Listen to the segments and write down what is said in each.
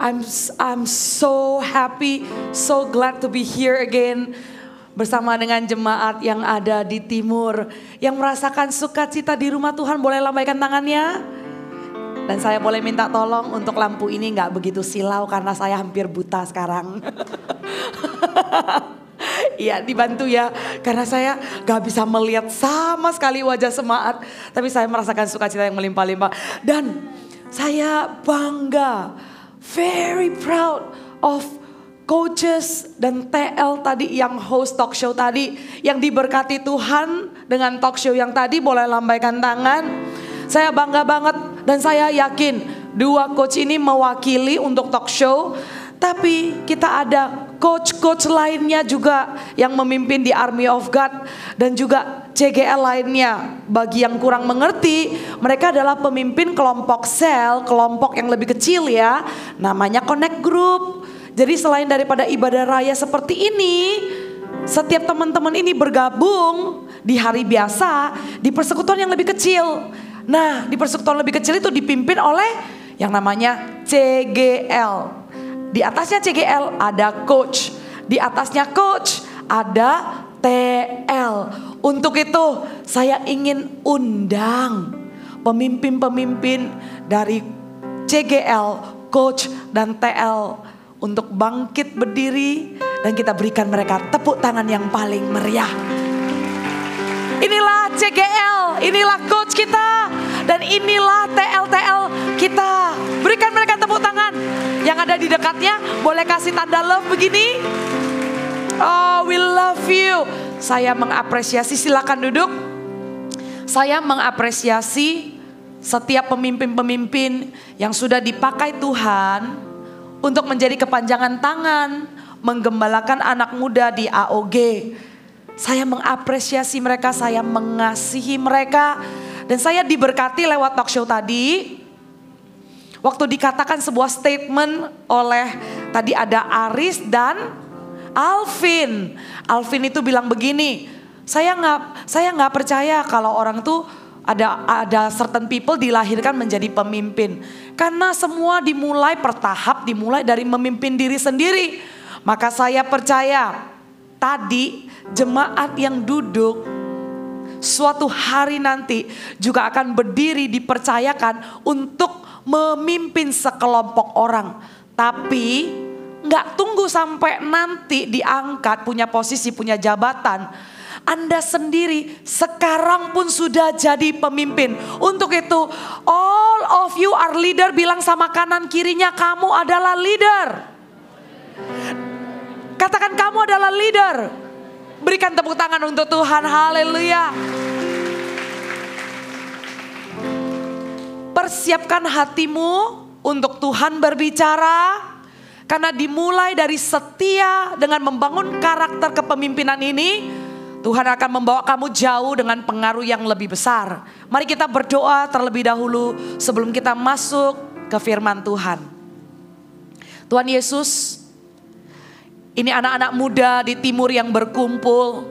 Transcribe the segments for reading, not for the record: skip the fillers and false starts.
I'm so happy, so glad to be here again bersama dengan jemaat yang ada di timur, yang merasakan sukacita di rumah Tuhan. Boleh lambaikan tangannya. Dan saya boleh minta tolong untuk lampu ini gak begitu silau karena saya hampir buta sekarang. Iya, dibantu ya, karena saya gak bisa melihat sama sekali wajah jemaat, tapi saya merasakan sukacita yang melimpah-limpah. Dan saya bangga, very proud of coaches dan TL tadi yang host talk show tadi, yang diberkati Tuhan dengan talk show yang tadi. Boleh lambaikan tangan. Saya bangga banget dan saya yakin dua coach ini mewakili untuk talk show. Tapi kita ada coach-coach lainnya juga yang memimpin di Army of God dan juga CGL lainnya. Bagi yang kurang mengerti, mereka adalah pemimpin kelompok sel, kelompok yang lebih kecil ya, namanya Connect Group. Jadi selain daripada ibadah raya seperti ini, setiap teman-teman ini bergabung di hari biasa di persekutuan yang lebih kecil. Nah, di persekutuan lebih kecil itu dipimpin oleh yang namanya CGL. Di atasnya CGL ada coach, di atasnya coach ada TL. Untuk itu saya ingin undang pemimpin-pemimpin dari CGL, coach dan TL untuk bangkit berdiri dan kita berikan mereka tepuk tangan yang paling meriah. Inilah CGL, inilah coach kita dan inilah TL-TL kita. Berikan mereka tepuk tangan. Yang ada di dekatnya boleh kasih tanda love begini. Oh, we love you. Saya mengapresiasi, silakan duduk. Saya mengapresiasi setiap pemimpin-pemimpin yang sudah dipakai Tuhan untuk menjadi kepanjangan tangan menggembalakan anak muda di AOG. Saya mengapresiasi mereka, saya mengasihi mereka. Dan saya diberkati lewat talk show tadi. Waktu dikatakan sebuah statement oleh tadi ada Aris dan Alvin. Alvin itu bilang begini, saya nggak percaya kalau orang tuh ada certain people dilahirkan menjadi pemimpin. Karena semua dimulai bertahap, dimulai dari memimpin diri sendiri. Maka saya percaya tadi jemaat yang duduk suatu hari nanti juga akan berdiri dipercayakan untuk memimpin sekelompok orang. Tapi gak tunggu sampai nanti diangkat punya posisi, punya jabatan. Anda sendiri sekarang pun sudah jadi pemimpin. Untuk itu all of you are leader. Bilang sama kanan kirinya, kamu adalah leader. Katakan kamu adalah leader. Berikan tepuk tangan untuk Tuhan, haleluya. Persiapkan hatimu untuk Tuhan berbicara. Karena dimulai dari setia dengan membangun karakter kepemimpinan ini, Tuhan akan membawa kamu jauh dengan pengaruh yang lebih besar. Mari kita berdoa terlebih dahulu sebelum kita masuk ke firman Tuhan. Tuhan Yesus, ini anak-anak muda di timur yang berkumpul.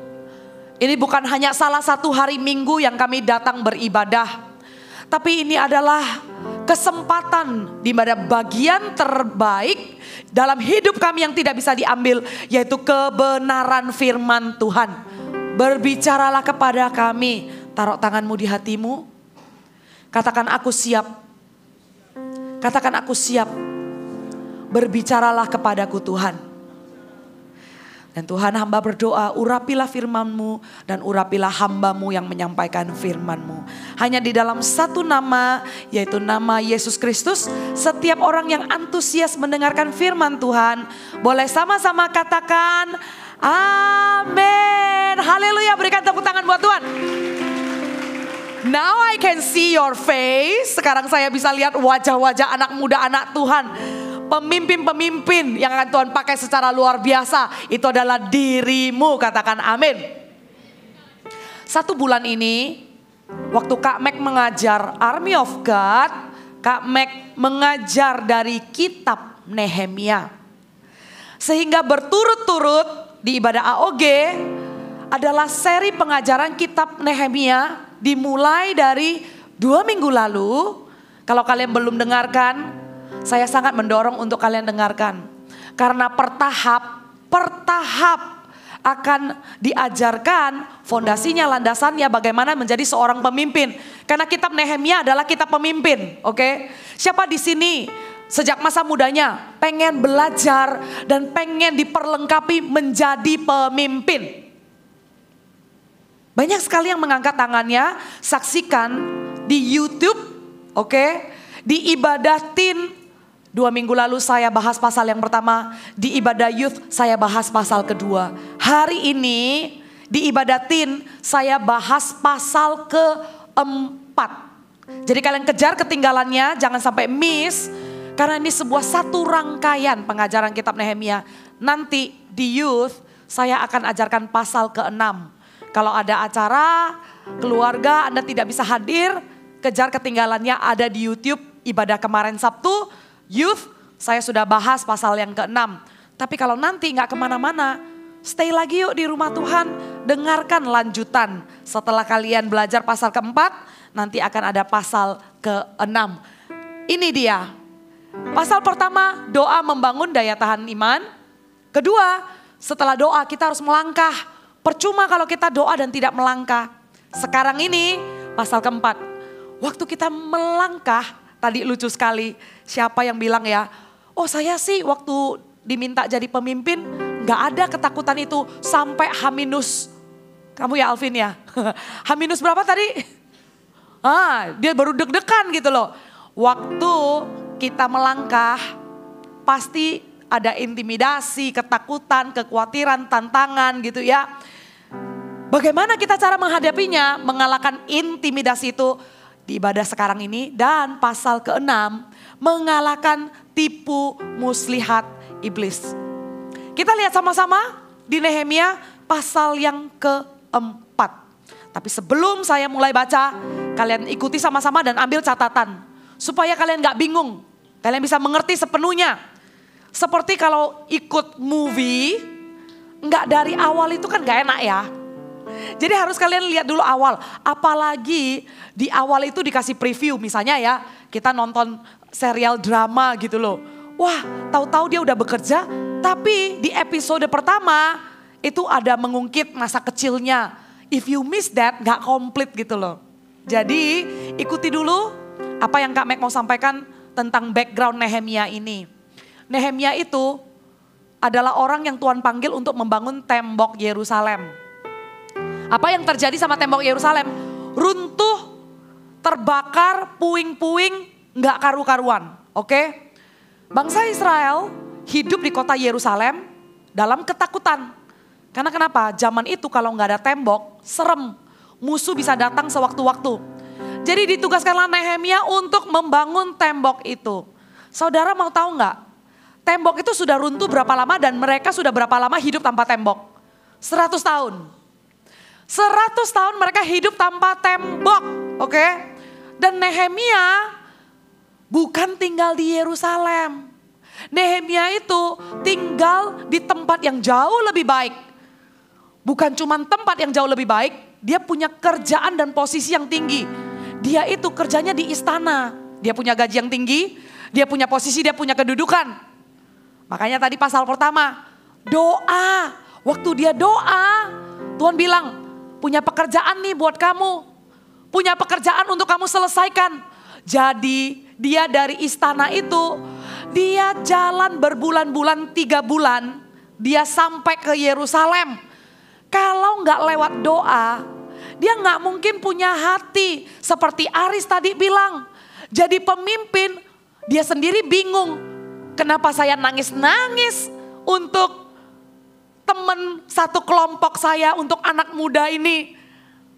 Ini bukan hanya salah satu hari Minggu yang kami datang beribadah. Tapi ini adalah kesempatan di mana bagian terbaik dalam hidup kami yang tidak bisa diambil, yaitu kebenaran firman Tuhan. Berbicaralah kepada kami. Taruh tanganmu di hatimu. Katakan aku siap. Katakan aku siap. Berbicaralah kepadaku Tuhan. Dan Tuhan, hamba berdoa, urapilah firman-Mu dan urapilah hamba-Mu yang menyampaikan firman-Mu. Hanya di dalam satu nama, yaitu nama Yesus Kristus, setiap orang yang antusias mendengarkan firman Tuhan, boleh sama-sama katakan, amin. Haleluya, berikan tepuk tangan buat Tuhan. Now I can see your face. Sekarang saya bisa lihat wajah-wajah anak muda, anak Tuhan. Pemimpin-pemimpin yang akan Tuhan pakai secara luar biasa. Itu adalah dirimu, katakan amin. 1 bulan ini, waktu Kak Mac mengajar Army of God, Kak Mac mengajar dari kitab Nehemia. Sehingga berturut-turut di ibadah AOG adalah seri pengajaran kitab Nehemia dimulai dari 2 minggu lalu. Kalau kalian belum dengarkan, Saya sangat mendorong untuk kalian dengarkan. Karena pertahap akan diajarkan fondasinya, landasannya bagaimana menjadi seorang pemimpin. Karena kitab Nehemia adalah kitab pemimpin, oke? Siapa di sini sejak masa mudanya pengen belajar dan pengen diperlengkapi menjadi pemimpin? Banyak sekali yang mengangkat tangannya, saksikan di YouTube, oke? Di ibadah teen, 2 minggu lalu saya bahas pasal yang pertama, di ibadah youth saya bahas pasal kedua. Hari ini di ibadah teen saya bahas pasal keempat. Jadi kalian kejar ketinggalannya, jangan sampai miss. Karena ini sebuah satu rangkaian pengajaran kitab Nehemia. Nanti di youth saya akan ajarkan pasal ke-6. Kalau ada acara keluarga Anda tidak bisa hadir, kejar ketinggalannya ada di YouTube ibadah kemarin Sabtu, youth saya sudah bahas pasal yang ke-6. Tapi kalau nanti gak kemana-mana, stay lagi yuk di rumah Tuhan, dengarkan lanjutan. Setelah kalian belajar pasal ke-4, nanti akan ada pasal ke-6. Ini dia. Pasal pertama, doa membangun daya tahan iman. Kedua, setelah doa kita harus melangkah. Percuma kalau kita doa dan tidak melangkah. Sekarang ini pasal keempat. Waktu kita melangkah, tadi lucu sekali. Siapa yang bilang ya, oh saya sih waktu diminta jadi pemimpin gak ada ketakutan itu sampai H-. Kamu ya Alvin ya? H- berapa tadi? Dia baru deg-degan gitu loh. Waktu kita melangkah pasti ada intimidasi, ketakutan, kekhawatiran, tantangan gitu ya. Bagaimana kita cara menghadapinya, mengalahkan intimidasi itu di ibadah sekarang ini. Dan pasal ke-6, mengalahkan tipu muslihat iblis. Kita lihat sama-sama di Nehemia pasal yang ke-4. Tapi sebelum saya mulai baca, kalian ikuti sama-sama dan ambil catatan. Supaya kalian gak bingung, kalian bisa mengerti sepenuhnya. Seperti kalau ikut movie, gak dari awal itu kan gak enak ya. Jadi harus kalian lihat dulu awal. Apalagi di awal itu dikasih preview misalnya ya. Kita nonton serial drama gitu loh. Wah, tahu-tahu dia udah bekerja. Tapi di episode pertama itu ada mengungkit masa kecilnya. If you miss that gak komplit gitu loh. Jadi ikuti dulu apa yang Kak Mek mau sampaikan tentang background Nehemia ini. Nehemia itu adalah orang yang Tuhan panggil untuk membangun tembok Yerusalem. Apa yang terjadi sama tembok Yerusalem? Runtuh, terbakar, puing-puing, gak karu-karuan. Oke? Bangsa Israel hidup di kota Yerusalem dalam ketakutan. Karena kenapa? Zaman itu kalau gak ada tembok, serem. Musuh bisa datang sewaktu-waktu. Jadi ditugaskanlah Nehemia untuk membangun tembok itu. Saudara mau tahu gak? Tembok itu sudah runtuh berapa lama dan mereka sudah berapa lama hidup tanpa tembok? 100 tahun. 100 tahun mereka hidup tanpa tembok, oke? Dan Nehemia bukan tinggal di Yerusalem. Nehemia itu tinggal di tempat yang jauh lebih baik. Bukan cuma tempat yang jauh lebih baik, dia punya kerjaan dan posisi yang tinggi. Dia itu kerjanya di istana, dia punya gaji yang tinggi, dia punya posisi, dia punya kedudukan. Makanya tadi pasal pertama, doa. Waktu dia doa, Tuhan bilang, punya pekerjaan nih buat kamu. Punya pekerjaan untuk kamu selesaikan. Jadi dia dari istana itu, dia jalan berbulan-bulan 3 bulan. Dia sampai ke Yerusalem. Kalau gak lewat doa, dia gak mungkin punya hati. Seperti Aris tadi bilang, jadi pemimpin dia sendiri bingung. Kenapa saya nangis-nangis untuk teman satu kelompok saya, untuk anak muda ini.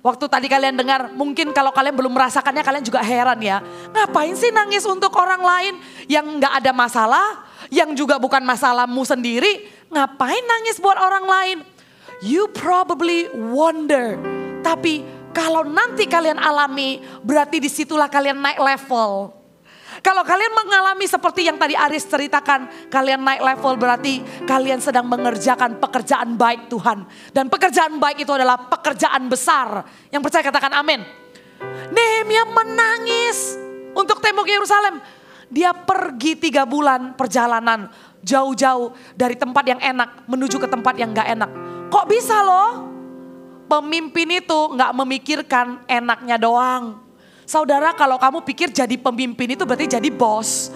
Waktu tadi kalian dengar, mungkin kalau kalian belum merasakannya kalian juga heran ya. Ngapain sih nangis untuk orang lain yang gak ada masalah, yang juga bukan masalahmu sendiri. Ngapain nangis buat orang lain? You probably wonder. Tapi kalau nanti kalian alami, berarti disitulah kalian naik level. Kalau kalian mengalami seperti yang tadi Aris ceritakan, kalian naik level berarti kalian sedang mengerjakan pekerjaan baik Tuhan. Dan pekerjaan baik itu adalah pekerjaan besar. Yang percaya katakan amin. Nehemia menangis untuk tembok Yerusalem. Dia pergi 3 bulan perjalanan jauh-jauh dari tempat yang enak menuju ke tempat yang gak enak. Kok bisa loh? Pemimpin itu gak memikirkan enaknya doang. Saudara, kalau kamu pikir jadi pemimpin itu berarti jadi bos.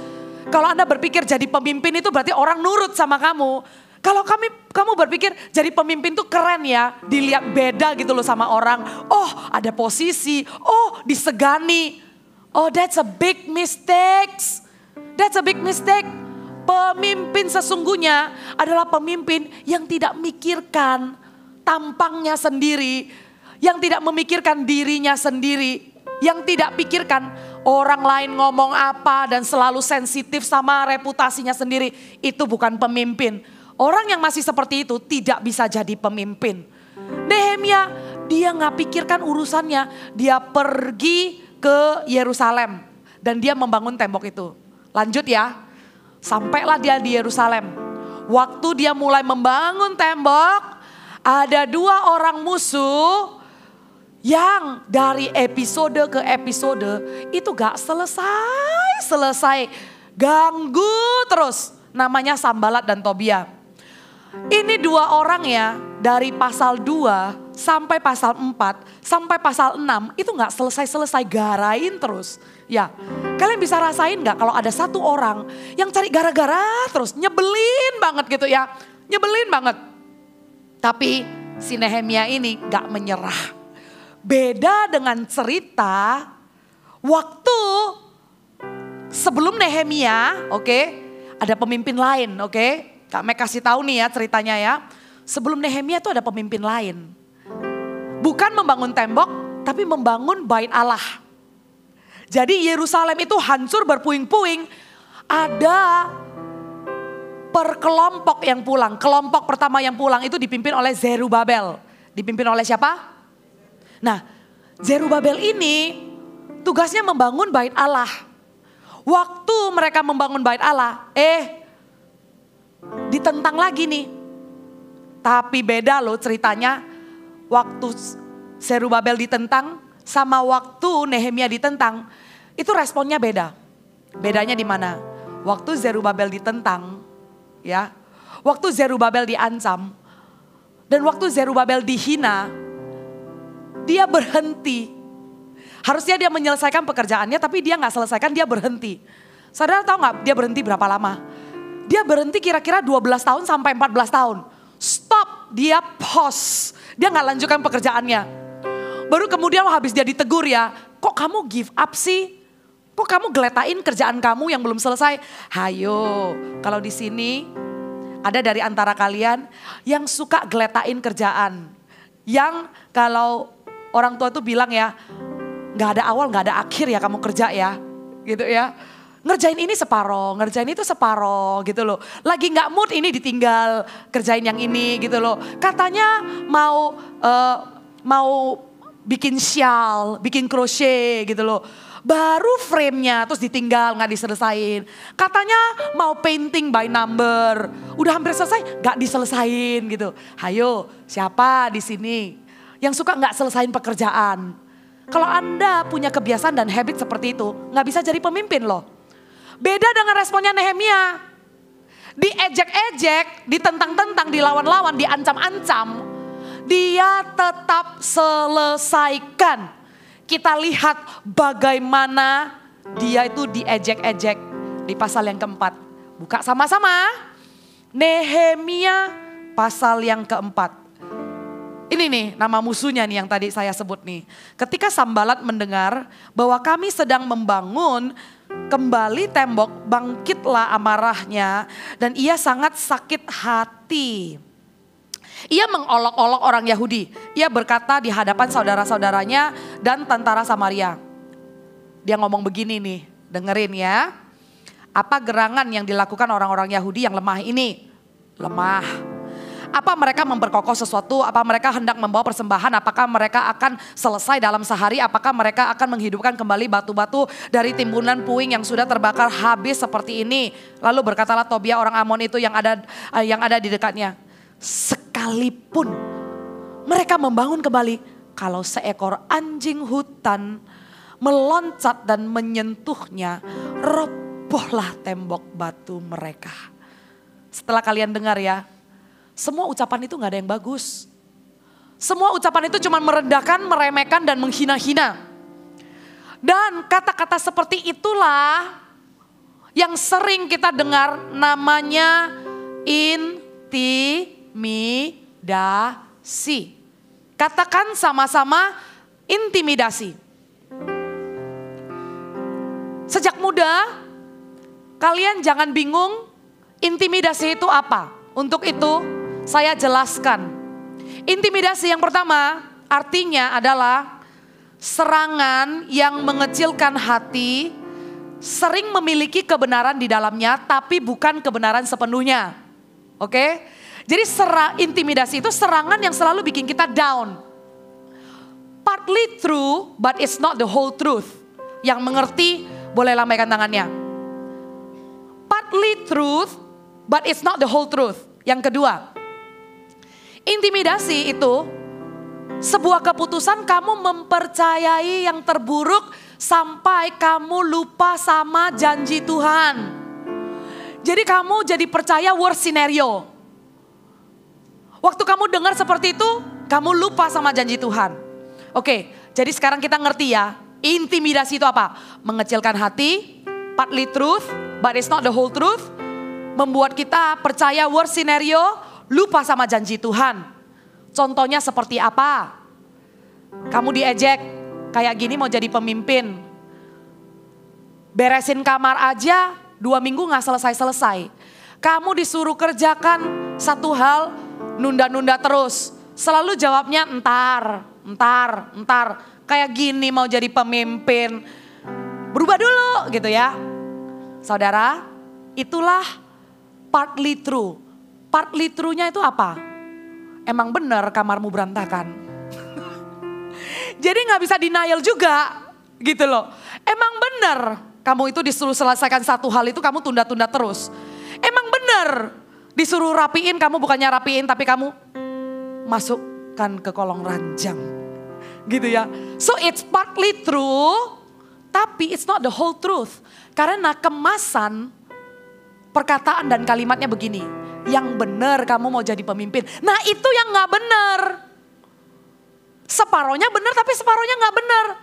Kalau Anda berpikir jadi pemimpin itu berarti orang nurut sama kamu. Kalau kamu berpikir jadi pemimpin tuh keren ya, dilihat beda gitu loh sama orang. Oh, ada posisi, oh disegani. Oh, that's a big mistake. That's a big mistake. Pemimpin sesungguhnya adalah pemimpin yang tidak mikirkan tampangnya sendiri, yang tidak memikirkan dirinya sendiri, yang tidak pikirkan orang lain ngomong apa dan selalu sensitif sama reputasinya sendiri. Itu bukan pemimpin. Orang yang masih seperti itu tidak bisa jadi pemimpin. Nehemia, dia gak pikirkan urusannya. Dia pergi ke Yerusalem dan dia membangun tembok itu. Lanjut ya, sampailah dia di Yerusalem. Waktu dia mulai membangun tembok, ada 2 orang musuh yang dari episode ke episode itu gak selesai. Ganggu terus, namanya Sanbalat dan Tobia. Ini 2 orang ya, dari pasal 2 sampai pasal 4 sampai pasal 6 itu gak selesai-selesai, garain terus. Ya, kalian bisa rasain gak kalau ada 1 orang yang cari gara-gara terus, nyebelin banget gitu ya, nyebelin banget. Tapi si Nehemia ini gak menyerah. Beda dengan cerita waktu sebelum Nehemia, oke, ada pemimpin lain, oke. Kak Mek kasih tahu nih ya ceritanya ya. Sebelum Nehemia itu ada pemimpin lain. Bukan membangun tembok, tapi membangun bait Allah. Jadi Yerusalem itu hancur berpuing-puing. Ada perkelompok yang pulang. Kelompok pertama yang pulang itu dipimpin oleh Zerubabel. Dipimpin oleh siapa? Nah, Zerubabel ini tugasnya membangun bait Allah. Waktu mereka membangun bait Allah, ditentang lagi nih. Tapi beda loh ceritanya. Waktu Zerubabel ditentang sama waktu Nehemia ditentang, itu responnya beda. Bedanya di mana? Waktu Zerubabel ditentang, ya. Waktu Zerubabel diancam dan waktu Zerubabel dihina, dia berhenti. Harusnya dia menyelesaikan pekerjaannya, tapi dia gak selesaikan, dia berhenti. Saudara tahu gak dia berhenti berapa lama? Dia berhenti kira-kira 12 tahun sampai 14 tahun. Stop, dia pause. Dia gak lanjutkan pekerjaannya. Baru kemudian habis dia ditegur ya, kok kamu give up sih? Kok kamu geletain kerjaan kamu yang belum selesai? Hayo, kalau di sini ada dari antara kalian yang suka geletain kerjaan. Yang kalau orang tua tuh bilang ya, gak ada awal gak ada akhir ya kamu kerja ya. Gitu ya. Ngerjain ini separoh, ngerjain itu separoh gitu loh. Lagi gak mood ini ditinggal, kerjain yang ini gitu loh. Katanya mau bikin shawl, bikin crochet gitu loh. Baru frame-nya terus ditinggal gak diselesain. Katanya mau painting by number, udah hampir selesai gak diselesain gitu. Hayo, siapa di sini yang suka gak selesain pekerjaan? Kalau Anda punya kebiasaan dan habit seperti itu, gak bisa jadi pemimpin loh. Beda dengan responnya Nehemia. Diejek-ejek, ditentang-tentang, dilawan-lawan, diancam-ancam. Dia tetap selesaikan. Kita lihat bagaimana dia itu diejek-ejek di pasal yang keempat. Buka sama-sama. Nehemia pasal yang keempat. Ini nih nama musuhnya nih yang tadi saya sebut nih. Ketika Sanbalat mendengar bahwa kami sedang membangun kembali tembok, bangkitlah amarahnya dan ia sangat sakit hati. Ia mengolok-olok orang Yahudi. Ia berkata di hadapan saudara-saudaranya dan tentara Samaria. Dia ngomong begini nih, dengerin ya. Apa gerangan yang dilakukan orang-orang Yahudi yang lemah ini? Lemah. Apa mereka memperkokoh sesuatu? Apa mereka hendak membawa persembahan? Apakah mereka akan selesai dalam sehari? Apakah mereka akan menghidupkan kembali batu-batu dari timbunan puing yang sudah terbakar habis seperti ini? Lalu berkatalah Tobia orang Amon itu yang ada di dekatnya. Sekalipun mereka membangun kembali, kalau seekor anjing hutan meloncat dan menyentuhnya, roh robohlah tembok batu mereka. Setelah kalian dengar ya, semua ucapan itu gak ada yang bagus. Semua ucapan itu cuma merendahkan, meremehkan, dan menghina-hina. Dan kata-kata seperti itulah yang sering kita dengar, namanya intimidasi. Katakan sama-sama, intimidasi. Sejak muda, kalian jangan bingung intimidasi itu apa. Untuk itu saya jelaskan. Intimidasi yang pertama artinya adalah serangan yang mengecilkan hati, sering memiliki kebenaran di dalamnya tapi bukan kebenaran sepenuhnya. Oke? Jadi intimidasi itu serangan yang selalu bikin kita down. Partly true but it's not the whole truth. Yang mengerti boleh lambaikan tangannya. Partly truth but it's not the whole truth. Yang kedua, intimidasi itu sebuah keputusan kamu mempercayai yang terburuk sampai kamu lupa sama janji Tuhan. Jadi kamu jadi percaya worst scenario. Waktu kamu dengar seperti itu, kamu lupa sama janji Tuhan. Oke, jadi sekarang kita ngerti ya, intimidasi itu apa? Mengecilkan hati, partly truth, but it's not the whole truth. Membuat kita percaya worst scenario, lupa sama janji Tuhan. Contohnya seperti apa? Kamu diejek, kayak gini mau jadi pemimpin. Beresin kamar aja 2 minggu gak selesai-selesai. Kamu disuruh kerjakan satu hal, nunda-nunda terus. Selalu jawabnya entar. Kayak gini mau jadi pemimpin. Berubah dulu gitu ya. Saudara, itulah partly true. Partly true-nya itu apa? Emang benar kamarmu berantakan. Jadi gak bisa denial juga gitu loh. Emang benar kamu itu disuruh selesaikan satu hal itu kamu tunda-tunda terus. Emang benar disuruh rapiin kamu bukannya rapiin tapi kamu masukkan ke kolong ranjang. Gitu ya. So it's partly true tapi it's not the whole truth. Karena kemasan perkataan dan kalimatnya begini. Yang benar kamu mau jadi pemimpin. Nah itu yang gak benar. Separohnya benar tapi separohnya gak benar.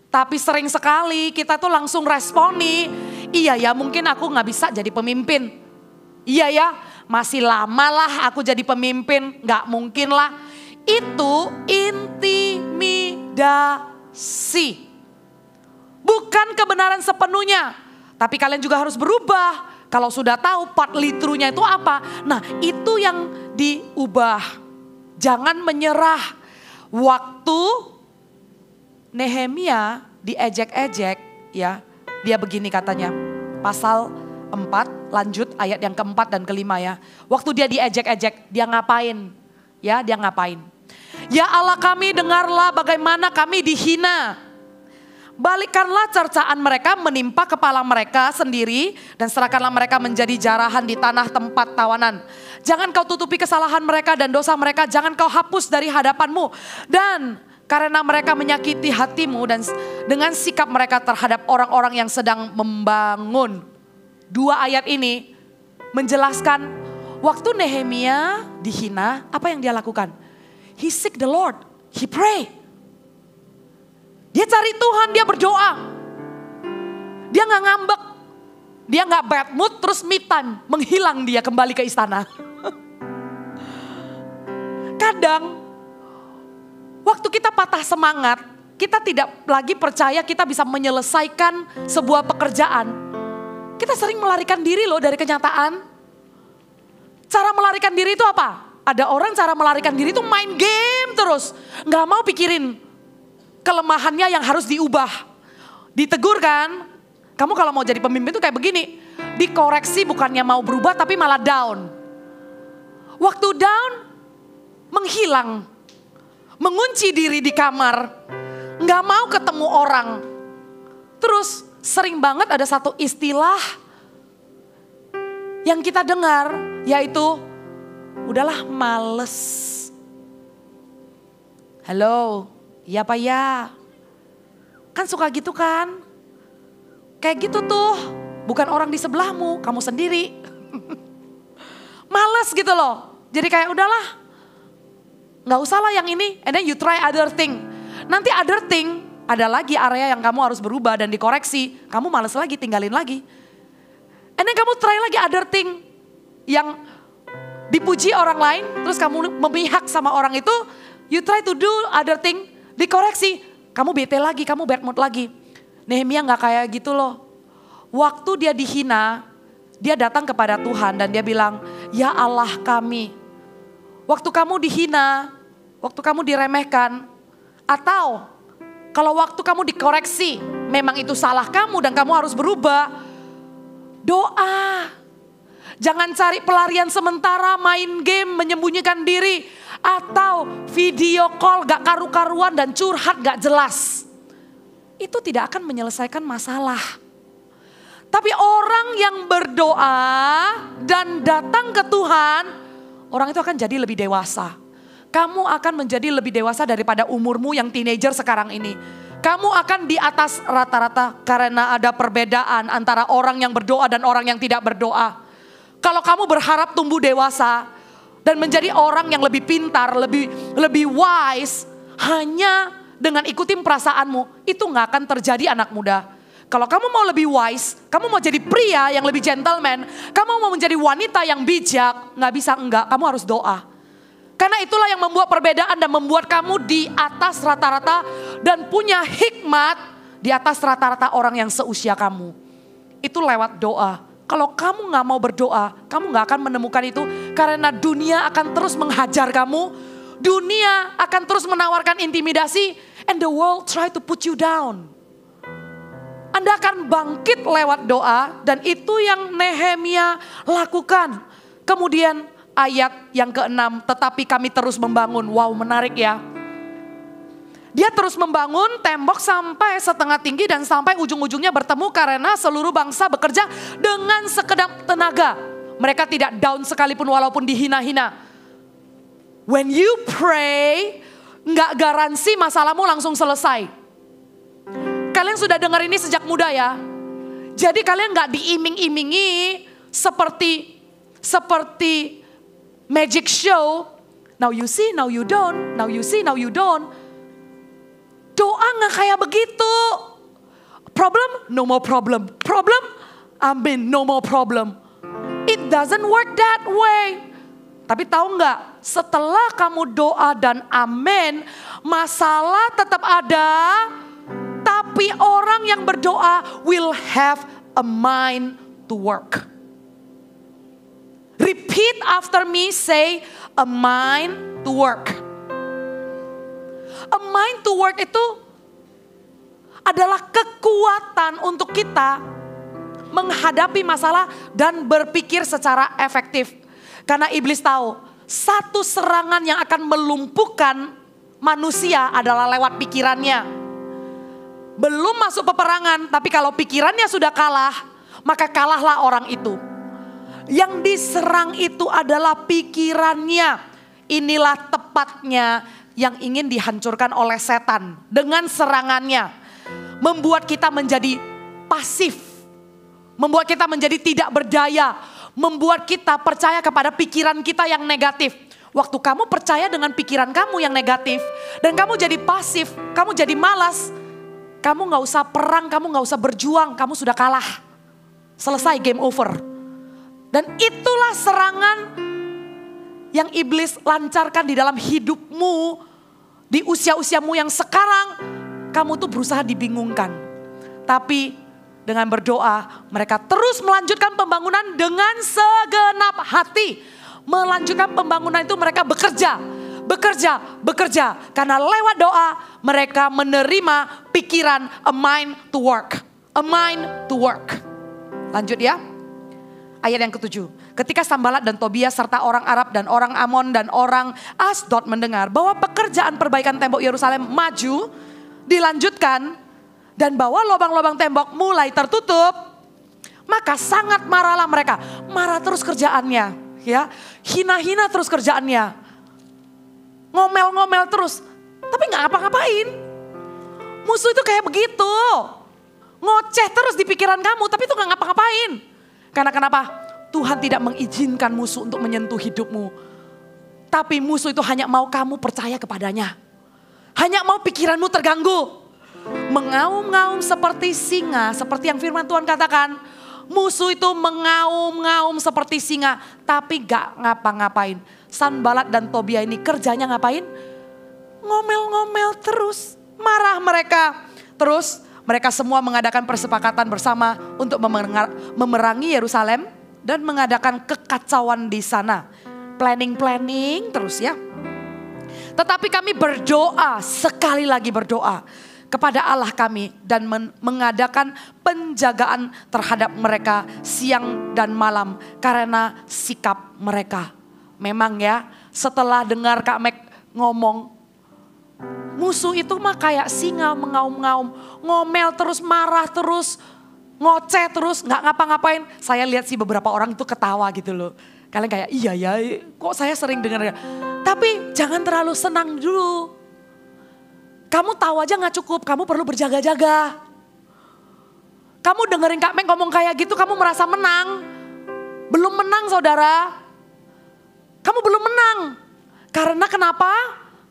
Tapi sering sekali kita tuh langsung responi. Iya ya mungkin aku gak bisa jadi pemimpin. Iya ya masih lama lah aku jadi pemimpin. Gak mungkin lah. Itu intimidasi. Bukan kebenaran sepenuhnya. Tapi kalian juga harus berubah. Kalau sudah tahu partly true-nya itu apa. Nah itu yang diubah. Jangan menyerah. Waktu Nehemia diejek-ejek ya. Dia begini katanya. Pasal 4 lanjut ayat yang keempat dan kelima ya. Waktu dia diejek-ejek dia ngapain? Ya dia ngapain? Ya Allah kami dengarlah bagaimana kami dihina. Balikkanlah cercaan mereka menimpa kepala mereka sendiri dan serahkanlah mereka menjadi jarahan di tanah tempat tawanan. Jangan kau tutupi kesalahan mereka dan dosa mereka, jangan kau hapus dari hadapanmu. Dan karena mereka menyakiti hatimu dan dengan sikap mereka terhadap orang-orang yang sedang membangun. 2 ayat ini menjelaskan waktu Nehemia dihina, apa yang dia lakukan? He seek the Lord, he pray. Dia cari Tuhan, dia berdoa. Dia gak ngambek. Dia gak bad mood terus me time. Menghilang dia kembali ke istana. Kadang waktu kita patah semangat. Kita tidak lagi percaya kita bisa menyelesaikan sebuah pekerjaan. Kita sering melarikan diri loh dari kenyataan. Cara melarikan diri itu apa? Ada orang cara melarikan diri itu main game terus. Gak mau pikirin kelemahannya yang harus diubah. Ditegur kan, kamu kalau mau jadi pemimpin tuh kayak begini. Dikoreksi bukannya mau berubah tapi malah down. Waktu down, menghilang. Mengunci diri di kamar. Gak mau ketemu orang. Terus sering banget ada satu istilah yang kita dengar. Yaitu, udahlah males. Halo. Iya Pak ya, kan suka gitu kan, kayak gitu tuh Bukan orang di sebelahmu, kamu sendiri. Males gitu loh. Jadi kayak udahlah, gak usah lah yang ini. And then you try other thing. Nanti other thing, ada lagi area yang kamu harus berubah dan dikoreksi. Kamu males lagi, tinggalin lagi. And then kamu try lagi other thing. Yang dipuji orang lain, terus kamu memihak sama orang itu. You try to do other thing, dikoreksi. Kamu bete lagi, kamu bad mood lagi. Nehemia gak kayak gitu loh. Waktu dia dihina, dia datang kepada Tuhan dan dia bilang, ya Allah kami. Waktu kamu dihina, waktu kamu diremehkan, atau kalau waktu kamu dikoreksi, memang itu salah kamu dan kamu harus berubah. Doa. Jangan cari pelarian sementara, main game, menyembunyikan diri. Atau video call gak karu-karuan dan curhat gak jelas. Itu tidak akan menyelesaikan masalah. Tapi orang yang berdoa dan datang ke Tuhan, orang itu akan jadi lebih dewasa. Kamu akan menjadi lebih dewasa daripada umurmu yang teenager sekarang ini. Kamu akan di atas rata-rata karena ada perbedaan antara orang yang berdoa dan orang yang tidak berdoa. Kalau kamu berharap tumbuh dewasa dan menjadi orang yang lebih pintar, lebih wise, hanya dengan ikutin perasaanmu, itu gak akan terjadi anak muda. Kalau kamu mau lebih wise, kamu mau jadi pria yang lebih gentleman, kamu mau menjadi wanita yang bijak, gak bisa enggak, kamu harus doa. Karena itulah yang membuat perbedaan dan membuat kamu di atas rata-rata dan punya hikmat di atas rata-rata orang yang seusia kamu. Itu lewat doa. Kalau kamu gak mau berdoa, kamu gak akan menemukan itu karena dunia akan terus menghajar kamu. Dunia akan terus menawarkan intimidasi and the world try to put you down. Anda akan bangkit lewat doa dan itu yang Nehemia lakukan. Kemudian ayat yang ke-6, tetapi kami terus membangun. Wow, menarik ya. Dia terus membangun tembok sampai setengah tinggi dan sampai ujung-ujungnya bertemu karena seluruh bangsa bekerja dengan sekedap tenaga. Mereka tidak down sekalipun walaupun dihina-hina. When you pray, nggak garansi masalahmu langsung selesai. Kalian sudah dengar ini sejak muda ya. Jadi kalian nggak diiming-imingi seperti magic show. Now you see, now you don't. Now you see, now you don't. Doa nggak kayak begitu. Problem, no more problem. Problem, amin, no more problem. It doesn't work that way. Tapi tahu nggak? Setelah kamu doa dan amin, masalah tetap ada. Tapi orang yang berdoa will have a mind to work. Repeat after me, say a mind to work. A mind to work itu adalah kekuatan untuk kita menghadapi masalah dan berpikir secara efektif. Karena iblis tahu, satu serangan yang akan melumpuhkan manusia adalah lewat pikirannya. Belum masuk peperangan, tapi kalau pikirannya sudah kalah, maka kalahlah orang itu. Yang diserang itu adalah pikirannya. Inilah tepatnya yang ingin dihancurkan oleh setan dengan serangannya. Membuat kita menjadi pasif. Membuat kita menjadi tidak berdaya. Membuat kita percaya kepada pikiran kita yang negatif. Waktu kamu percaya dengan pikiran kamu yang negatif. Dan kamu jadi pasif, kamu jadi malas. Kamu gak usah perang, kamu gak usah berjuang, kamu sudah kalah. Selesai, game over. Dan itulah serangan yang iblis lancarkan di dalam hidupmu. Di usia-usiamu yang sekarang, kamu tuh berusaha dibingungkan. Tapi dengan berdoa, mereka terus melanjutkan pembangunan dengan segenap hati. Melanjutkan pembangunan itu mereka bekerja. Karena lewat doa mereka menerima pikiran a mind to work. A mind to work. Lanjut ya. Ayat yang ke-7. Ketika Sanbalat dan Tobias serta orang Arab dan orang Amon dan orang Asdod mendengar bahwa pekerjaan perbaikan tembok Yerusalem maju, dilanjutkan dan bahwa lubang-lubang tembok mulai tertutup, maka sangat marahlah mereka. Marah terus kerjaannya, ya. Hina-hina terus kerjaannya. Ngomel-ngomel terus, tapi gak apa-ngapain. Musuh itu kayak begitu. ngoceh terus di pikiran kamu, tapi itu gak ngapa-ngapain. Karena kenapa? Tuhan tidak mengizinkan musuh untuk menyentuh hidupmu. Tapi musuh itu hanya mau kamu percaya kepadanya. Hanya mau pikiranmu terganggu. Mengaum-ngaum seperti singa, seperti yang firman Tuhan katakan. Musuh itu mengaum-ngaum seperti singa, tapi gak ngapa-ngapain. Sanbalat dan Tobia ini kerjanya ngapain? Ngomel-ngomel terus, marah mereka. Terus mereka semua mengadakan persepakatan bersama untuk memerangi Yerusalem dan mengadakan kekacauan di sana. Planning terus ya. Tetapi kami berdoa, sekali lagi berdoa kepada Allah kami dan mengadakan penjagaan terhadap mereka siang dan malam karena sikap mereka. Memang ya, setelah dengar Kak Mek ngomong, musuh itu mah kayak singa mengaum-ngaum, ngomel terus, marah terus, ngoceh terus, nggak ngapa-ngapain. Saya lihat sih beberapa orang itu ketawa gitu loh. Kalian kayak iya ya, kok saya sering dengar. Tapi jangan terlalu senang dulu. Kamu tahu aja gak cukup, kamu perlu berjaga-jaga. Kamu dengerin Kak Mek ngomong kayak gitu, kamu merasa menang. Belum menang saudara. Kamu belum menang. Karena kenapa?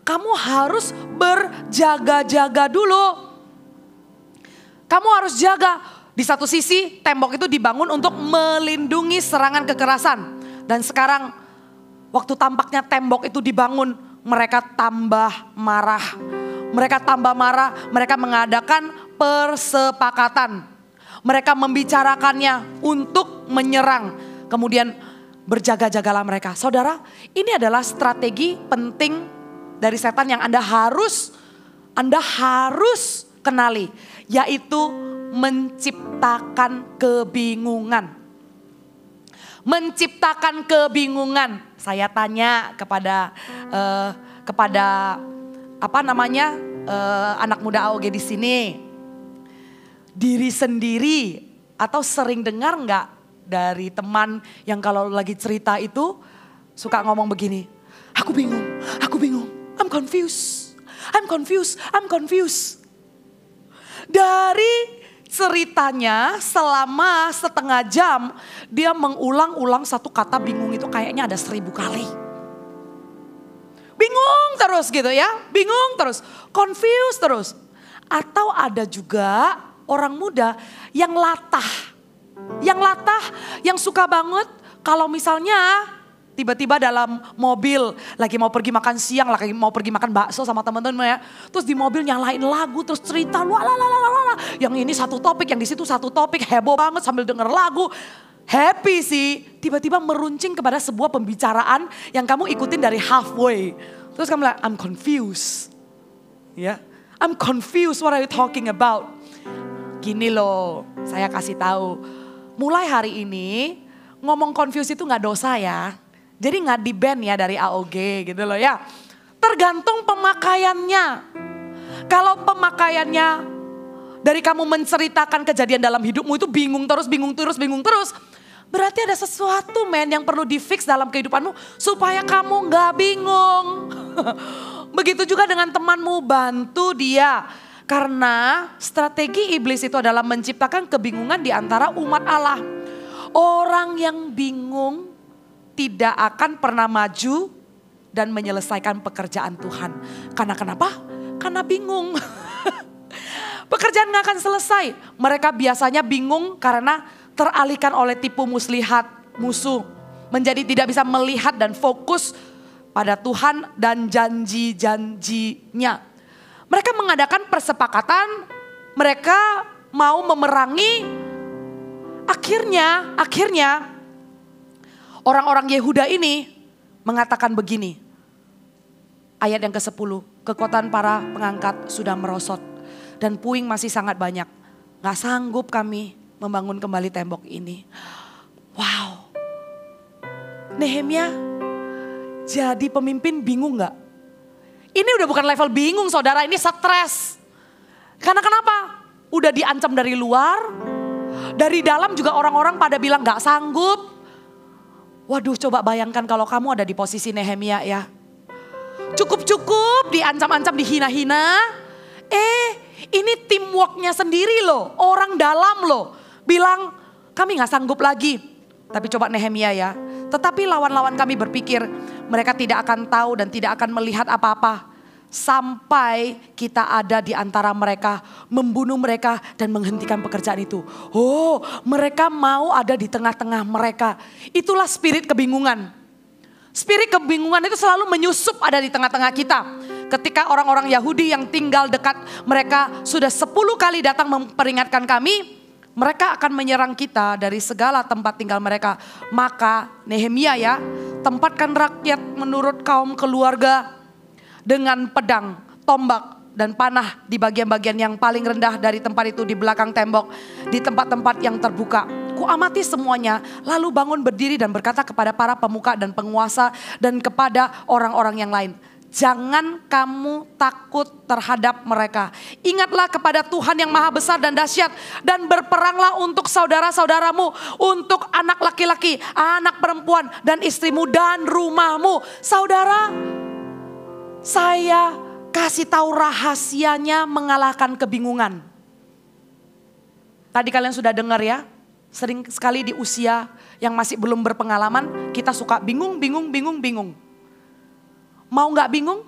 Kamu harus berjaga-jaga dulu. Kamu harus jaga. Di satu sisi tembok itu dibangun untuk melindungi serangan kekerasan. Dan sekarang waktu tampaknya tembok itu dibangun, mereka tambah marah. Mereka tambah marah, mereka mengadakan persepakatan. Mereka membicarakannya untuk menyerang. Kemudian berjaga-jagalah mereka. Saudara, ini adalah strategi penting dari setan yang Anda harus kenali. Yaitu menciptakan kebingungan. Menciptakan kebingungan. Saya tanya kepada anak muda AOG di sini. Diri sendiri atau sering dengar nggak dari teman yang kalau lagi cerita itu suka ngomong begini. Aku bingung, I'm confused. Dari ceritanya selama setengah jam dia mengulang-ulang satu kata bingung itu kayaknya ada 1000 kali. Bingung terus gitu ya, bingung terus, confused terus. Atau ada juga orang muda yang latah, yang suka banget kalau misalnya tiba-tiba dalam mobil lagi mau pergi makan siang, lagi mau pergi makan bakso sama teman-teman ya. Terus di mobil nyalain lagu, terus cerita yang ini satu topik, yang di situ satu topik, heboh banget sambil denger lagu. Happy sih, tiba-tiba meruncing kepada sebuah pembicaraan yang kamu ikutin dari halfway. Terus kamu bilang, I'm confused. Ya, I'm confused, what are you talking about? Gini loh, saya kasih tahu. Mulai hari ini ngomong confused itu gak dosa ya. Jadi gak di-ban ya dari AOG gitu loh ya. Tergantung pemakaiannya. Kalau pemakaiannya dari kamu menceritakan kejadian dalam hidupmu itu bingung terus. Berarti ada sesuatu yang perlu di-fix dalam kehidupanmu supaya kamu gak bingung. Begitu juga dengan temanmu, bantu dia. Karena strategi iblis itu adalah menciptakan kebingungan di antara umat Allah. Orang yang bingung tidak akan pernah maju dan menyelesaikan pekerjaan Tuhan. Karena kenapa? Karena bingung. Pekerjaan gak akan selesai. Mereka biasanya bingung karena teralihkan oleh tipu muslihat musuh. Menjadi tidak bisa melihat dan fokus pada Tuhan dan janji-janjinya. Mereka mengadakan persepakatan, mereka mau memerangi. Akhirnya orang-orang Yehuda ini mengatakan begini. Ayat yang ke-10, kekuatan para pengangkat sudah merosot dan puing masih sangat banyak. Gak sanggup kami membangun kembali tembok ini. Wow. Nehemia jadi pemimpin bingung gak? Ini udah bukan level bingung saudara, ini stres. Karena kenapa? Udah diancam dari luar, dari dalam juga orang-orang pada bilang gak sanggup. Waduh, coba bayangkan kalau kamu ada di posisi Nehemia ya. Cukup-cukup diancam-ancam, dihina-hina. Ini teamworknya sendiri loh, orang dalam loh. Bilang kami gak sanggup lagi. Tapi coba Nehemia ya. Tetapi lawan-lawan kami berpikir mereka tidak akan tahu dan tidak akan melihat apa-apa. Sampai kita ada di antara mereka, membunuh mereka dan menghentikan pekerjaan itu. Oh, mereka mau ada di tengah-tengah mereka. Itulah spirit kebingungan. Spirit kebingungan itu selalu menyusup ada di tengah-tengah kita. Ketika orang-orang Yahudi yang tinggal dekat mereka sudah 10 kali datang memperingatkan kami, mereka akan menyerang kita dari segala tempat tinggal mereka. Maka Nehemia ya, tempatkan rakyat menurut kaum keluarga dengan pedang, tombak dan panah di bagian-bagian yang paling rendah dari tempat itu, di belakang tembok, di tempat-tempat yang terbuka. Kuamati semuanya, lalu bangun berdiri dan berkata kepada para pemuka dan penguasa dan kepada orang-orang yang lain. Jangan kamu takut terhadap mereka. Ingatlah kepada Tuhan yang maha besar dan dahsyat. Dan berperanglah untuk saudara-saudaramu. Untuk anak laki-laki, anak perempuan dan istrimu dan rumahmu. Saudara, saya kasih tahu rahasianya mengalahkan kebingungan. Tadi kalian sudah dengar ya. Sering sekali di usia yang masih belum berpengalaman. Kita suka bingung. Mau gak bingung?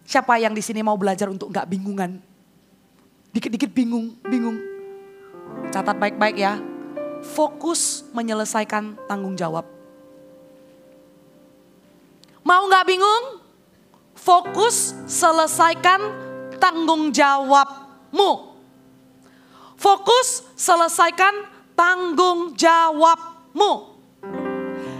Siapa yang di sini mau belajar untuk gak bingungan? Dikit-dikit bingung. Catat baik-baik ya. Fokus menyelesaikan tanggung jawab. Mau gak bingung? Fokus selesaikan tanggung jawabmu. Fokus selesaikan tanggung jawabmu.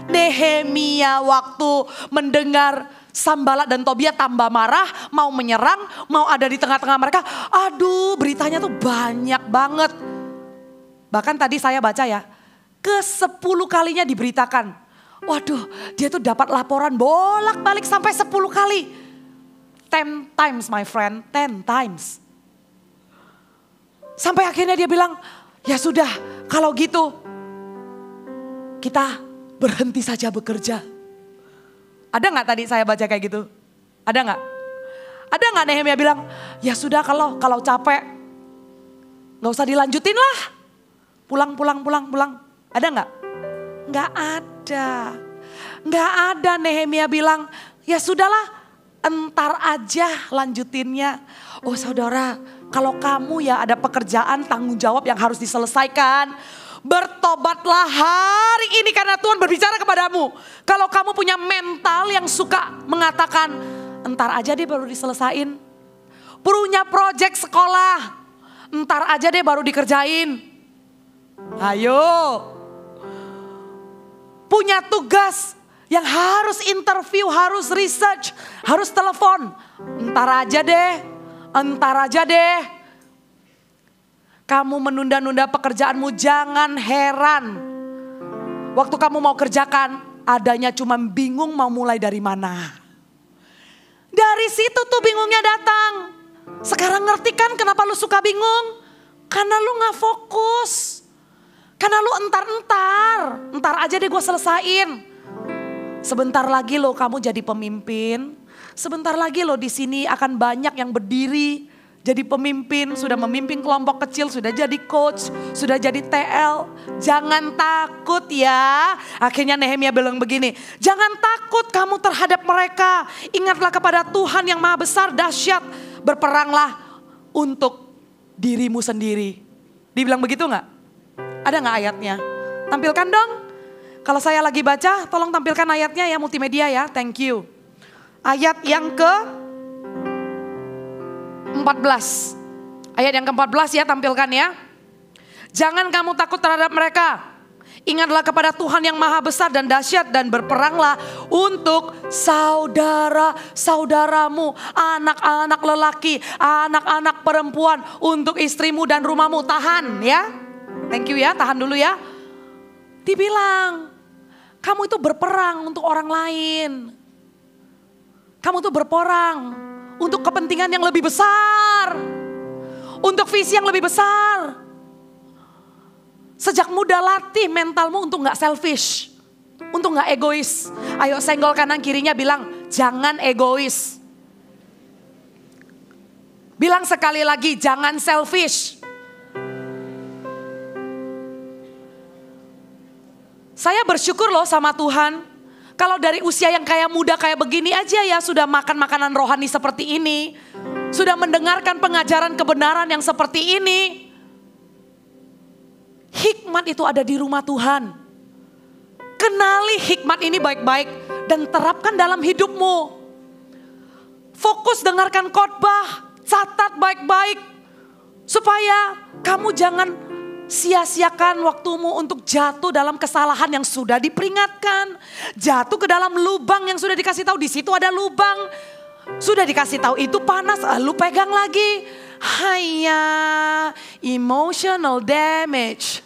Nehemia waktu mendengar Sanbalat dan Tobia tambah marah, mau menyerang, mau ada di tengah-tengah mereka. Aduh, beritanya tuh banyak banget. Bahkan tadi saya baca ya, ke-10 kalinya diberitakan. Waduh, dia tuh dapat laporan bolak-balik sampai 10 kali. 10 times my friend, 10 times. Sampai akhirnya dia bilang, ya sudah kalau gitu kita berhenti saja bekerja. Ada gak tadi saya baca kayak gitu? Ada gak? Ada gak Nehemia bilang, ya sudah kalau capek gak usah dilanjutin lah. Pulang. Ada gak? Gak ada. Gak ada Nehemia bilang, ya sudahlah entar aja lanjutinnya. Oh saudara, kalau kamu ya ada pekerjaan tanggung jawab yang harus diselesaikan, bertobatlah hari ini karena Tuhan berbicara kepadamu. Kalau kamu punya mental yang suka mengatakan, entar aja deh baru diselesain. Punya project sekolah, entar aja deh baru dikerjain. Ayo. Punya tugas yang harus interview, harus research, harus telepon. Entar aja deh. Kamu menunda-nunda pekerjaanmu, jangan heran. Waktu kamu mau kerjakan, adanya cuma bingung mau mulai dari mana. Dari situ tuh bingungnya datang. Sekarang ngerti kan kenapa lu suka bingung? Karena lu gak fokus. Karena lu entar aja deh gue selesain. Sebentar lagi lo kamu jadi pemimpin. Sebentar lagi lo di sini akan banyak yang berdiri jadi pemimpin, sudah memimpin kelompok kecil, sudah jadi coach, sudah jadi TL. Jangan takut ya. Akhirnya Nehemia bilang begini, jangan takut kamu terhadap mereka. Ingatlah kepada Tuhan yang maha besar, dahsyat. Berperanglah untuk dirimu sendiri. Dibilang begitu gak? Ada gak ayatnya? Tampilkan dong. Kalau saya lagi baca, tolong tampilkan ayatnya ya multimedia ya, thank you. Ayat yang ke-14. Ayat yang ke-14 ya, tampilkan ya. Jangan kamu takut terhadap mereka. Ingatlah kepada Tuhan yang maha besar dan dahsyat dan berperanglah untuk saudara-saudaramu, anak-anak lelaki, anak-anak perempuan, untuk istrimu dan rumahmu. Tahan ya. Thank you ya, tahan dulu ya. Dibilang, kamu itu berperang untuk orang lain. Kamu itu berperang untuk kepentingan yang lebih besar. Untuk visi yang lebih besar. Sejak muda latih mentalmu untuk gak selfish. Untuk gak egois. Ayo senggol kanan kirinya bilang, jangan egois. Bilang sekali lagi, jangan selfish. Saya bersyukur loh sama Tuhan. Kalau dari usia yang kayak muda kayak begini aja ya sudah makan makanan rohani seperti ini. Sudah mendengarkan pengajaran kebenaran yang seperti ini. Hikmat itu ada di rumah Tuhan. Kenali hikmat ini baik-baik dan terapkan dalam hidupmu. Fokus dengarkan khotbah, catat baik-baik. Supaya kamu jangan sia-siakan waktumu untuk jatuh dalam kesalahan yang sudah diperingatkan. Jatuh ke dalam lubang yang sudah dikasih tahu, di situ ada lubang. Sudah dikasih tahu itu panas, lu pegang lagi. Hanya emotional damage.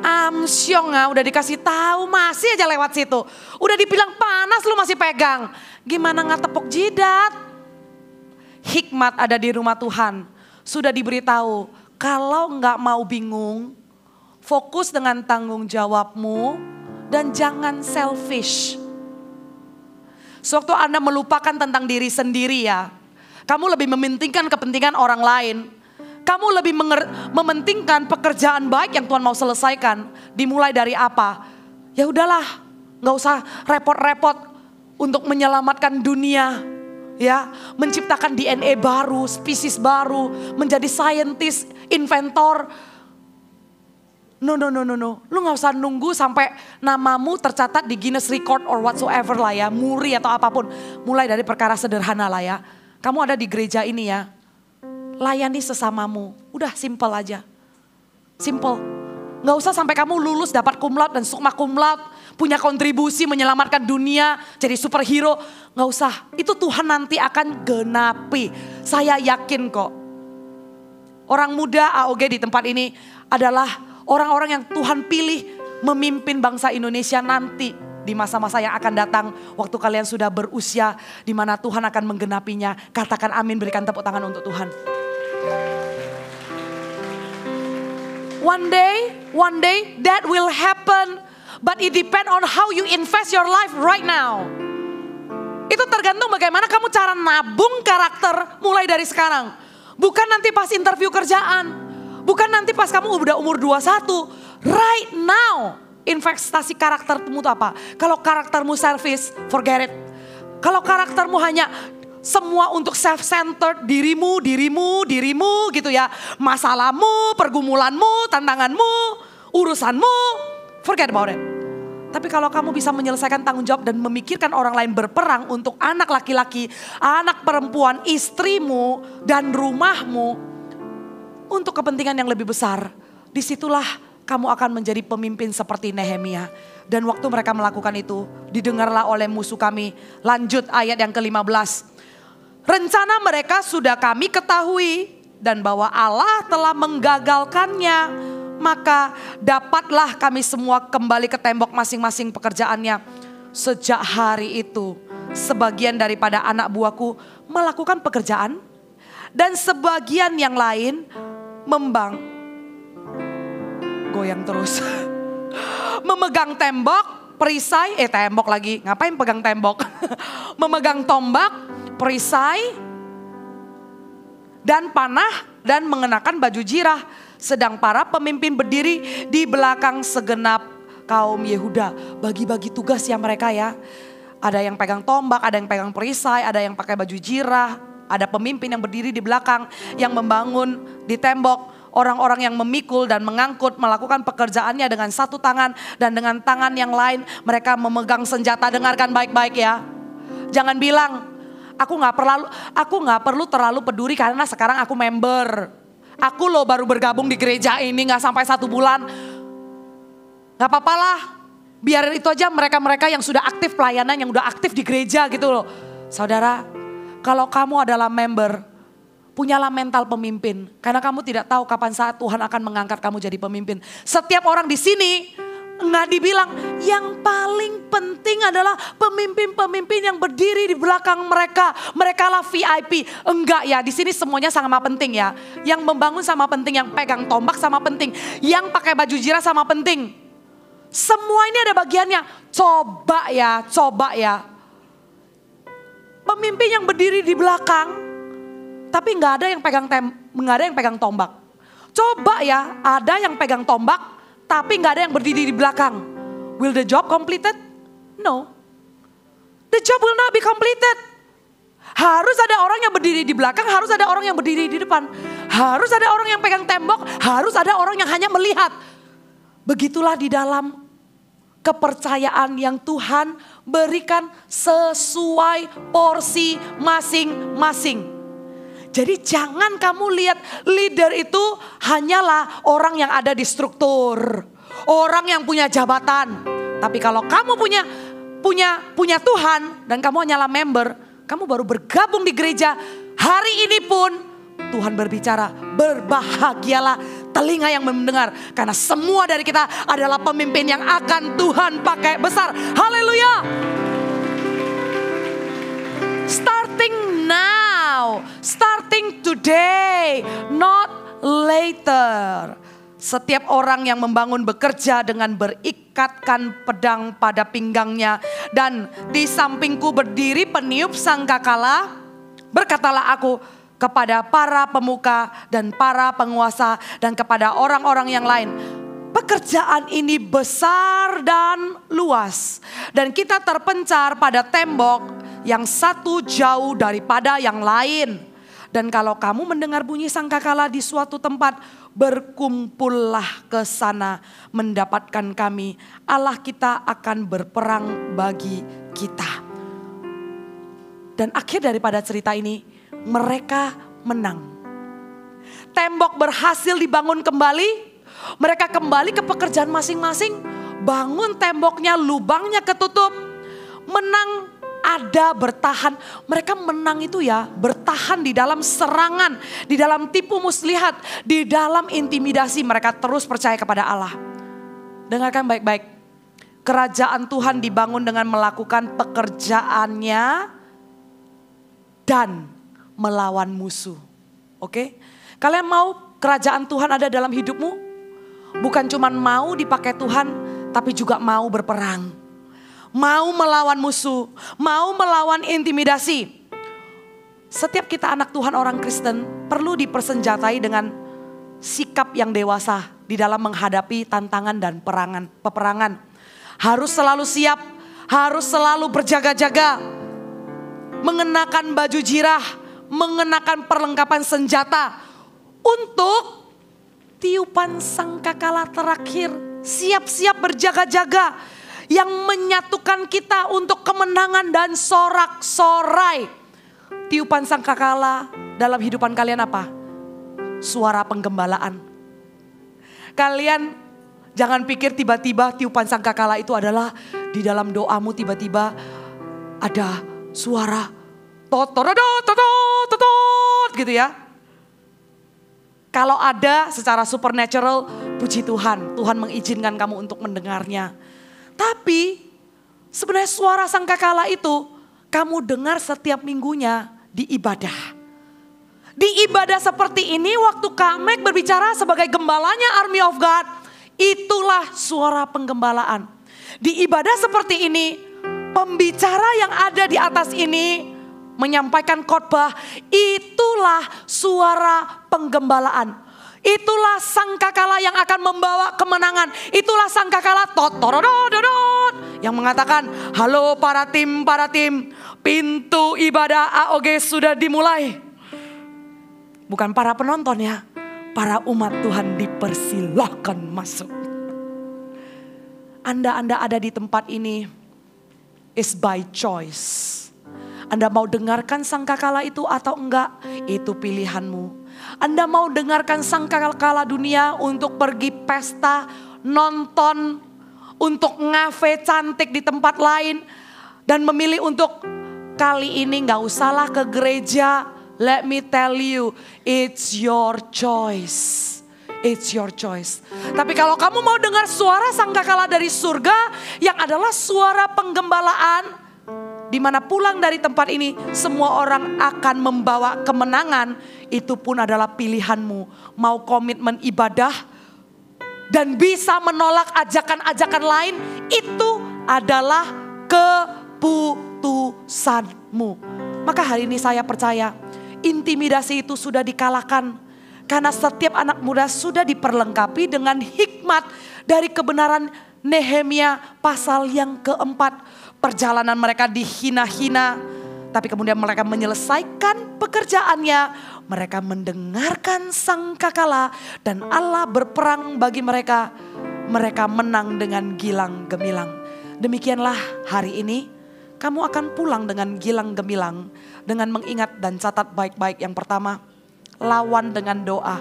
Amsyong udah dikasih tahu masih aja lewat situ. Udah dibilang panas lu masih pegang. Gimana nggak tepuk jidat? Hikmat ada di rumah Tuhan. Sudah diberitahu, kalau nggak mau bingung, fokus dengan tanggung jawabmu dan jangan selfish. Sewaktu Anda melupakan tentang diri sendiri ya, kamu lebih mementingkan kepentingan orang lain. Kamu lebih mementingkan pekerjaan baik yang Tuhan mau selesaikan. Dimulai dari apa? Ya udahlah, nggak usah repot-repot untuk menyelamatkan dunia. Ya, menciptakan DNA baru, spesies baru, menjadi saintis, inventor. No. Lu gak usah nunggu sampai namamu tercatat di Guinness Record or whatsoever lah ya. Muri atau apapun. Mulai dari perkara sederhana lah ya. Kamu ada di gereja ini ya. Layani sesamamu. Udah simple aja. Simple. Gak usah sampai kamu lulus dapat cum laude dan sukma cum laude. Punya kontribusi menyelamatkan dunia. Jadi superhero. Gak usah. Itu Tuhan nanti akan genapi. Saya yakin kok. Orang muda AOG di tempat ini adalah orang-orang yang Tuhan pilih memimpin bangsa Indonesia nanti di masa-masa yang akan datang. Waktu kalian sudah berusia di mana Tuhan akan menggenapinya. Katakan amin, berikan tepuk tangan untuk Tuhan. One day that will happen. But it depends on how you invest your life right now. Itu tergantung bagaimana kamu cara nabung karakter mulai dari sekarang. Bukan nanti pas interview kerjaan. Bukan nanti pas kamu udah umur 21. Right now. Investasi karaktermu itu apa? Kalau karaktermu selfish, forget it. Kalau karaktermu hanya semua untuk self-centered, dirimu gitu ya. Masalahmu, pergumulanmu, tantanganmu, urusanmu, forget about it. Tapi kalau kamu bisa menyelesaikan tanggung jawab dan memikirkan orang lain berperang untuk anak laki-laki, anak perempuan, istrimu, dan rumahmu, untuk kepentingan yang lebih besar, disitulah kamu akan menjadi pemimpin seperti Nehemia. Dan waktu mereka melakukan itu, didengarlah oleh musuh kami. Lanjut ayat yang ke-15. Rencana mereka sudah kami ketahui, dan bahwa Allah telah menggagalkannya. Maka dapatlah kami semua kembali ke tembok masing-masing pekerjaannya. Sejak hari itu, sebagian daripada anak buahku melakukan pekerjaan. Dan sebagian yang lain goyang terus. Memegang tembok, perisai, tembok lagi. Ngapain pegang tembok? Memegang tombak, perisai, dan panah, dan mengenakan baju jirah. Sedang para pemimpin berdiri di belakang segenap kaum Yehuda. Bagi-bagi tugas ya mereka ya. Ada yang pegang tombak, ada yang pegang perisai, ada yang pakai baju jirah. Ada pemimpin yang berdiri di belakang yang membangun di tembok. Orang-orang yang memikul dan mengangkut melakukan pekerjaannya dengan satu tangan. Dan dengan tangan yang lain mereka memegang senjata. Dengarkan baik-baik ya. Jangan bilang aku gak perlu terlalu peduli karena sekarang aku member. Aku loh baru bergabung di gereja ini gak sampai 1 bulan. Gak apa-apa lah. Biar itu aja mereka-mereka yang sudah aktif pelayanan, yang udah aktif di gereja gitu loh. Saudara, kalau kamu adalah member, punyalah mental pemimpin. Karena kamu tidak tahu kapan saat Tuhan akan mengangkat kamu jadi pemimpin. Setiap orang di sini nggak dibilang yang paling penting adalah pemimpin-pemimpin yang berdiri di belakang mereka. Mereka lah VIP. Enggak ya, di sini semuanya sama penting ya. Yang membangun sama penting, yang pegang tombak sama penting, yang pakai baju jirah sama penting. Semua ini ada bagiannya. Coba ya. Pemimpin yang berdiri di belakang tapi nggak ada yang pegang tombak. Coba ya, ada yang pegang tombak, tapi nggak ada yang berdiri di belakang. Will the job completed? No. The job will not be completed. Harus ada orang yang berdiri di belakang, harus ada orang yang berdiri di depan. Harus ada orang yang pegang tembok, harus ada orang yang hanya melihat. Begitulah di dalam kepercayaan yang Tuhan berikan sesuai porsi masing-masing. Jadi jangan kamu lihat leader itu hanyalah orang yang ada di struktur. Orang yang punya jabatan. Tapi kalau kamu punya Tuhan dan kamu hanyalah member, kamu baru bergabung di gereja, hari ini pun Tuhan berbicara, berbahagialah telinga yang mendengar. Karena semua dari kita adalah pemimpin yang akan Tuhan pakai besar. Haleluya. Starting now, starting today, not later. Setiap orang yang membangun bekerja dengan berikatkan pedang pada pinggangnya. Dan di sampingku berdiri peniup sangkakala. Berkatalah aku kepada para pemuka dan para penguasa dan kepada orang-orang yang lain. Pekerjaan ini besar dan luas. Dan kita terpencar pada tembok yang satu jauh daripada yang lain. Dan kalau kamu mendengar bunyi sangkakala di suatu tempat, berkumpullah ke sana mendapatkan kami. Allah kita akan berperang bagi kita. Dan akhir daripada cerita ini, mereka menang. Tembok berhasil dibangun kembali. Mereka kembali ke pekerjaan masing-masing. Bangun temboknya, lubangnya ketutup. Menang ada, bertahan. Mereka menang itu ya bertahan di dalam serangan, di dalam tipu muslihat, di dalam intimidasi. Mereka terus percaya kepada Allah. Dengarkan baik-baik. Kerajaan Tuhan dibangun dengan melakukan pekerjaannya dan melawan musuh. Oke? Kalian mau kerajaan Tuhan ada dalam hidupmu? Bukan cuma mau dipakai Tuhan, tapi juga mau berperang. Mau melawan musuh, mau melawan intimidasi. Setiap kita anak Tuhan orang Kristen perlu dipersenjatai dengan sikap yang dewasa di dalam menghadapi tantangan dan peperangan. Harus selalu siap, harus selalu berjaga-jaga. Mengenakan baju jirah, mengenakan perlengkapan senjata untuk tiupan sangkakala terakhir. Siap-siap berjaga-jaga. Yang menyatukan kita untuk kemenangan dan sorak-sorai. Tiupan sangkakala dalam hidupan kalian apa? Suara penggembalaan. Kalian jangan pikir tiba-tiba tiupan sangkakala itu adalah di dalam doamu tiba-tiba ada suara tot gitu ya. Kalau ada secara supernatural, puji Tuhan, Tuhan mengizinkan kamu untuk mendengarnya. Tapi sebenarnya suara sangkakala itu kamu dengar setiap minggunya di ibadah. Di ibadah seperti ini waktu Kak Meg berbicara sebagai gembalanya Army of God, itulah suara penggembalaan. Di ibadah seperti ini, pembicara yang ada di atas ini menyampaikan khotbah, itulah suara penggembalaan. Itulah sangkakala yang akan membawa kemenangan. Itulah sangkakala totorodododot yang mengatakan, halo para tim, pintu ibadah AOG sudah dimulai. Bukan para penonton ya, para umat Tuhan dipersilahkan masuk. Anda ada di tempat ini is by choice. Anda mau dengarkan sangkakala itu atau enggak, itu pilihanmu. Anda mau dengarkan sangkakala dunia untuk pergi pesta, nonton, untuk ngafe cantik di tempat lain. Dan memilih untuk kali ini gak usahlah ke gereja. Let me tell you, it's your choice. It's your choice. Tapi kalau kamu mau dengar suara sangkakala dari surga yang adalah suara penggembalaan, di mana pulang dari tempat ini semua orang akan membawa kemenangan, itu pun adalah pilihanmu. Mau komitmen ibadah dan bisa menolak ajakan-ajakan lain, itu adalah keputusanmu. Maka hari ini saya percaya Intimidasi itu sudah dikalahkan. Karena setiap anak muda sudah diperlengkapi dengan hikmat dari kebenaran Nehemia pasal yang keempat. Perjalanan mereka dihina-hina, tapi kemudian mereka menyelesaikan pekerjaannya. Mereka mendengarkan sangkakala dan Allah berperang bagi mereka. Mereka menang dengan gilang gemilang. Demikianlah hari ini kamu akan pulang dengan gilang gemilang. Dengan mengingat dan catat baik-baik. Yang pertama, lawan dengan doa.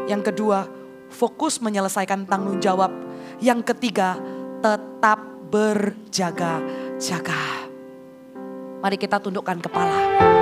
Yang kedua, fokus menyelesaikan tanggung jawab. Yang ketiga, tetap berjaga-jaga. Mari kita tundukkan kepala.